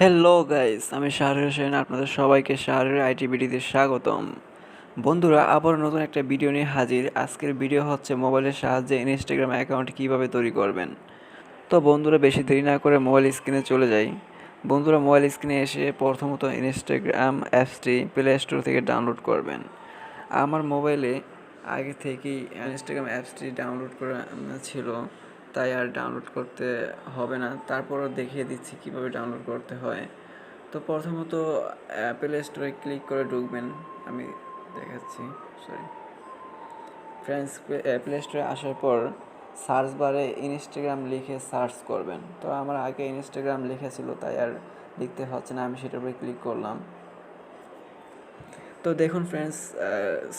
Hello guys, আমি শাহরিয়ার আপনাদের সবাইকে শাহরিয়ার আইটিভিটিতে স্বাগতম। বন্ধুরা, আবার নতুন একটা ভিডিও নিয়ে হাজির। আজকের ভিডিও হচ্ছে মোবাইলের সাহায্যে ইনস্টাগ্রাম অ্যাকাউন্ট কিভাবে তৈরি করবেন। তো বন্ধুরা, বেশি দেরি না করে মোবাইল স্ক্রিনে চলে যাই। বন্ধুরা, মোবাইল স্ক্রিনে এসে প্রথমত ইনস্টাগ্রাম অ্যাপসটি প্লে স্টোর থেকে ডাউনলোড করবেন। আমার মোবাইলে আগে থেকেই ইনস্টাগ্রাম অ্যাপসটি ডাউনলোড করা ছিল, তাই আর ডাউনলোড করতে হবে না। তারপরও দেখিয়ে দিচ্ছি কিভাবে ডাউনলোড করতে হয়। তো প্রথমত প্লে স্টোরে ক্লিক করে ঢুকবেন। আমি দেখাচ্ছি, সরি ফ্রেন্ডস। প্লে স্টোরে আসার পর সার্চ বারে ইনস্টাগ্রাম লিখে সার্চ করবেন। তো আমার আগে ইনস্টাগ্রাম লেখা ছিল, তাই আর লিখতে হচ্ছে না, আমি সেটার উপরে ক্লিক করলাম। তো দেখুন ফ্রেন্ডস,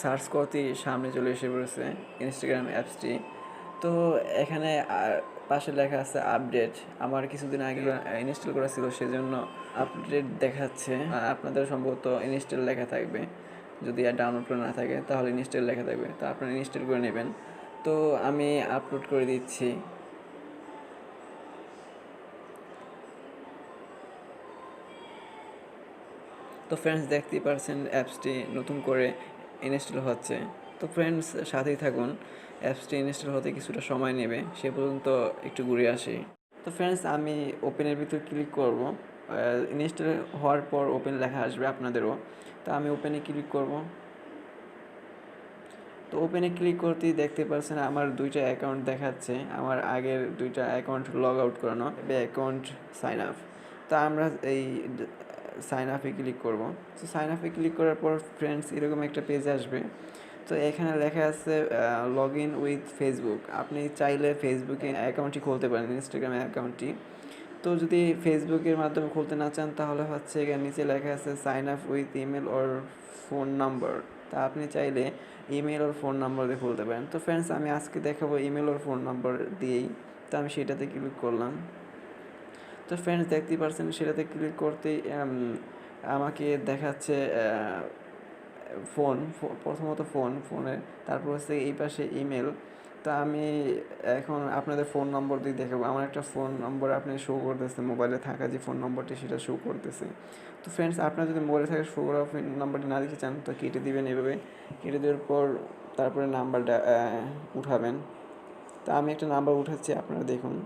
সার্চ করতেই সামনে চলে এসে পড়েছে ইনস্টাগ্রাম অ্যাপসটি। তো এখানে পাশে লেখা আছে আপডেট। আমার কিছুদিন আগে ইনস্টল করা ছিল, সেজন্য আপডেট দেখাচ্ছে। আপনাদের সম্ভবত ইনস্টল লেখা থাকবে, যদি আর ডাউনলোড করে না থাকে তাহলে ইনস্টল লেখা থাকবে, তো আপনারা ইনস্টল করে নেবেন। তো আমি আপলোড করে দিচ্ছি। তো ফ্রেন্ডস, দেখতেই পারছেন অ্যাপসটি নতুন করে ইনস্টল হচ্ছে। তো ফ্রেন্ডস, সাথেই থাকুন। অ্যাপসটি ইনস্টল হতে কিছুটা সময় নেবে, সে পর্যন্ত একটু ঘুরে আসি। তো ফ্রেন্ডস, আমি ওপেনের ভিতর ক্লিক করব। ইনস্টল হওয়ার পর ওপেন লেখা আসবে আপনাদেরও। তো আমি ওপেনে ক্লিক করব। তো ওপেনে ক্লিক করতেই দেখতে পাচ্ছেন আমার দুইটা অ্যাকাউন্ট দেখাচ্ছে। আমার আগের দুইটা অ্যাকাউন্ট লগ আউট করানো, অ্যাকাউন্ট সাইন আপ। তো আমরা এই সাইন আপে ক্লিক করব। তো সাইন আপে ক্লিক করার পর ফ্রেন্ডস, এরকম একটা পেজ আসবে। তো এখানে লেখা আছে লগ ইন উইথ ফেসবুক। আপনি চাইলে ফেসবুকে অ্যাকাউন্টটি খুলতে পারেন, ইনস্টাগ্রাম অ্যাকাউন্টটি। তো যদি ফেসবুকের মাধ্যমে খুলতে না চান, তাহলে হচ্ছে এখানে নিচে লেখা আছে sign up with email or phone number. তা আপনি চাইলে ইমেল ওর ফোন নাম্বার দিয়ে খুলতে পারেন। তো ফ্রেন্ডস, আমি আজকে দেখাবো ইমেল ওর ফোন নাম্বার দিয়েই। তো আমি সেটাতে ক্লিক করলাম। তো ফ্রেন্ডস, দেখতেই পারছেন সেটাতে ক্লিক করতেই আমাকে দেখাচ্ছে ফোন। প্রথমত ফোনে, তারপর হচ্ছে এই পাশে ইমেল। তো আমি এখন আপনাদের ফোন নম্বর দিয়ে দেখাবো। আমার একটা ফোন নম্বর আপনি শো করতেছে, মোবাইলে থাকা যে ফোন নম্বরটি সেটা শো করতেছে। তো ফ্রেন্ডস, আপনার যদি মোবাইলে থাকা শো করা ফোন নাম্বারটি না দিতে চান, তো কেটে দিবেন এভাবে। কেটে দেওয়ার পর তারপরে নাম্বারটা উঠাবেন। তা আমি একটা নাম্বার উঠাচ্ছি, আপনারা দেখুন।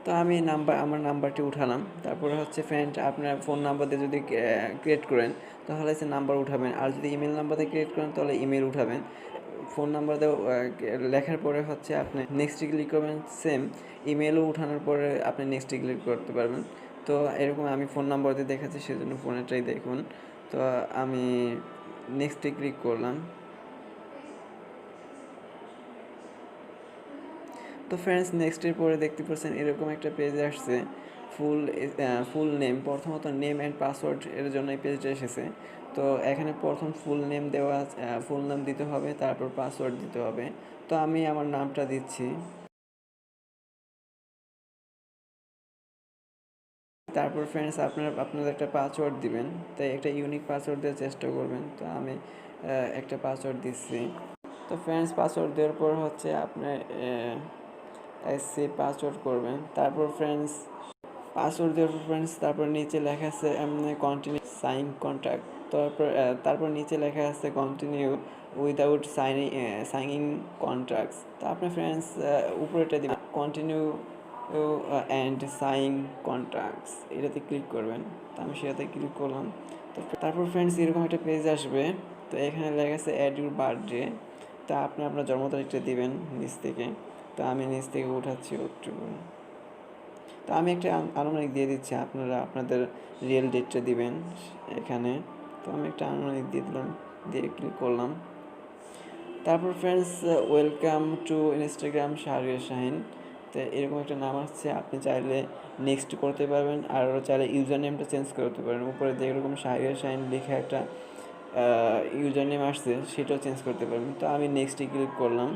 তো আমি আমার নাম্বারটি উঠালাম। তারপরে হচ্ছে ফ্রেন্ড, আপনার ফোন নাম্বার দিয়ে যদি ক্রিয়েট করেন, তাহলে সে নাম্বার উঠাবেন। আর যদি ইমেল নাম্বার দিয়ে ক্রিয়েট করেন, তাহলে ইমেল উঠাবেন। ফোন নাম্বার দিয়ে লেখার পরে হচ্ছে আপনি নেক্সটে ক্লিক করবেন। সেম ইমেলও উঠানোর পরে আপনি নেক্সটে ক্লিক করতে পারবেন। তো এরকম আমি ফোন নাম্বার দিয়ে দেখাচ্ছি, সেজন্য ফোনেরটাই দেখুন। তো আমি নেক্সটে ক্লিক করলাম। তো ফ্রেন্ডস, নেক্সটের পরে দেখতে পাচ্ছেন এরকম একটা পেজ আসছে। ফুল ফুল নেম, প্রথমত নেম অ্যান্ড পাসওয়ার্ড এর জন্য এই পেজটা এসেছে। তো এখানে প্রথম ফুল নেম দেওয়া, ফুল নাম দিতে হবে, তারপর পাসওয়ার্ড দিতে হবে। তো আমি আমার নামটা দিচ্ছি। তারপর ফ্রেন্ডস, আপনাদের একটা পাসওয়ার্ড দিবেন। তাই একটা ইউনিক পাসওয়ার্ড দেওয়ার চেষ্টা করবেন। তো আমি একটা পাসওয়ার্ড দিচ্ছি। তো ফ্রেন্ডস, পাসওয়ার্ড দেওয়ার পর হচ্ছে আপনি সেভ পাসওয়ার্ড করবেন। তারপর ফ্রেন্ডস, পাসওয়ার্ড দেওয়ার পর ফ্রেন্ডস, তারপর নিচে লেখা আছে কন্টিনিউ সাইন কন্ট্যাক্ট। তারপর নিচে লেখা আছে কন্টিনিউ উইদাউট সাইনিং কন্ট্রাক্টস। তো আপনি ফ্রেন্ডস উপরেটা দিবেন কন্টিনিউ অ্যান্ড সাইন কন্ট্রাক্টস, এটাতে ক্লিক করবেন। তো আমি সেটাতে ক্লিক করলাম। তো তারপর ফ্রেন্ডস, এরকম একটা পেজ আসবে। তো এখানে লেখা আছে অ্যাড ইউর বার্থডে। তা আপনি আপনার জন্ম তারিখটা দিবেন নিচ থেকে। তো আমি নিচ থেকে উঠাচ্ছি অক্টোবর। তো আমি একটা আনুমানিক দিয়ে দিচ্ছি, আপনারা আপনাদের রিয়েল ডেটটা দিবেন এখানে। তো আমি একটা আনুমানিক দিয়ে দিলাম, দিয়ে ক্লিক করলাম। তারপর friends, welcome to Instagram Shahriar Shahin. তো এরকম একটা নাম আসছে, আপনি চাইলে নেক্সট করতে পারবেন, আর চাইলে ইউজার নেমটা চেঞ্জ করতে পারেন। উপরে যে এরকম শাহরিয়ার শাহিন লেখা একটা ইউজার নেম আসছে, সেটাও চেঞ্জ করতে পারবেন। তো আমি নেক্সটে ক্লিক করলাম।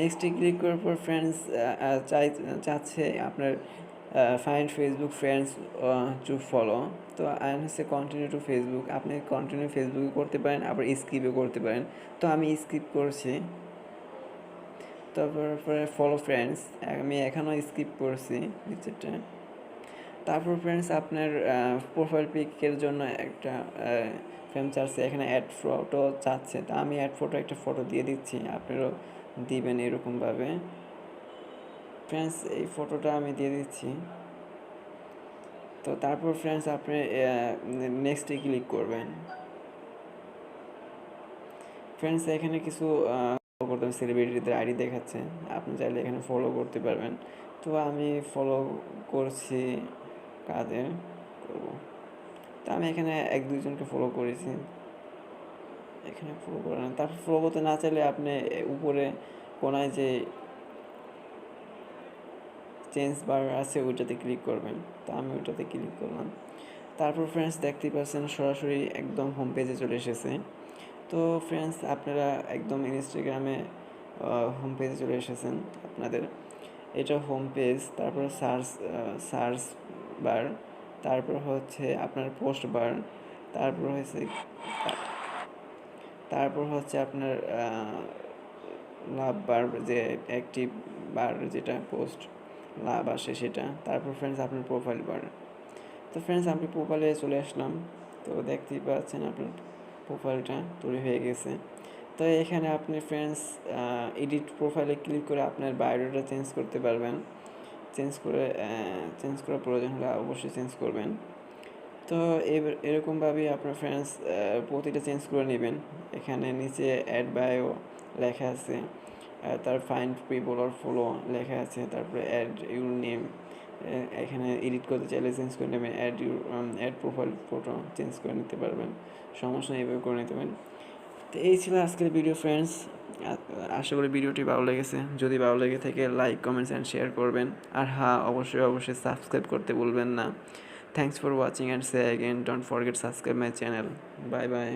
নেক্সটে ক্লিক করার পর ফ্রেন্ডস চাচ্ছে আপনার find Facebook friends to follow. তো আইন হচ্ছে কন্টিনিউ টু ফেসবুক, আপনি কন্টিনিউ ফেসবুকে করতে পারেন, আবার স্কিপও করতে পারেন। তো আমি স্কিপ করছি। তারপরে ফলো ফ্রেন্ডস, আমি এখানেও স্কিপ করছি নিচেরটা। তারপর ফ্রেন্ডস আপনার প্রোফাইল পিকের জন্য একটা ফ্রেম চাচ্ছে, এখানে অ্যাড ফটো চাচ্ছে। তো আমি অ্যাড ফটো একটা ফটো দিয়ে দিচ্ছি, আপনারাও দিবেন এরকমভাবে। ফ্রেন্ডস এই ফটোটা আমি দিয়ে দিচ্ছি। তো তারপর ফ্রেন্ডস আপনি নেক্সটে ক্লিক করবেন। ফ্রেন্ডস এখানে কিছু করতে হবে, সেলিব্রিটিদের আইডি দেখাচ্ছে, আপনি চাইলে এখানে ফলো করতে পারবেন। তো আমি ফলো করছি, কাদের করবো, তো আমি এখানে এক দুইজনকে ফলো করেছি, এখানে ফলো করে না। তারপর ফলো করতে না চাইলে আপনি উপরে কোনায় যে চেঞ্জ বার আছে ওইটাতে ক্লিক করবেন। তো আমি ওইটাতে ক্লিক করলাম। তারপর ফ্রেন্ডস দেখতেই পাচ্ছেন সরাসরি একদম হোম পেজে চলে এসেছে। তো ফ্রেন্ডস আপনারা একদম ইনস্টাগ্রামে হোম পেজে চলে এসেছেন আপনাদের, এটা হোম পেজ। তারপর সার্চ বার, তারপর হচ্ছে আপনার পোস্ট বার, তারপর হচ্ছে আপনার লাভ বার, যে অ্যাক্টিভ বার যেটা পোস্ট লাভ আসে সেটা। তারপর ফ্রেন্ডস আপনার প্রোফাইল বার। তো ফ্রেন্ডস আমি প্রোফাইলে চলে আসলাম। তো দেখতেই পাচ্ছেন আপনার প্রোফাইলটা তৈরি হয়ে গেছে। তো এখানে আপনি ফ্রেন্ডস এডিট প্রোফাইলে ক্লিক করে আপনার বায়োডাটা চেঞ্জ করতে পারবেন। চেঞ্জ করার প্রয়োজন হলে অবশ্যই চেঞ্জ করবেন। তো এরকমভাবেই আপনার ফ্রেন্ডস প্রতিটা চেঞ্জ করে নেবেন। এখানে নিচে অ্যাড বায়ো লেখা আছে, তার ফাইন্ড পিপল অর ফলো লেখা আছে, তারপরে অ্যাড ইউর নেম, এখানে এডিট করতে চাইলে চেঞ্জ করে নেবেন। অ্যাড প্রোফাইল ফটো চেঞ্জ করে নিতে পারবেন, সমস্যা নেই, এভাবে করে নিতে পারেন। তো এই ছিল আজকের ভিডিও ফ্রেন্ডস। আশা করি ভিডিওটি ভালো লেগেছে। যদি ভালো লেগে থাকে লাইক, কমেন্টস অ্যান্ড শেয়ার করবেন। আর হ্যাঁ, অবশ্যই সাবস্ক্রাইব করতে ভুলবেন না। Thanks for watching and say again, don't forget subscribe my channel. Bye bye.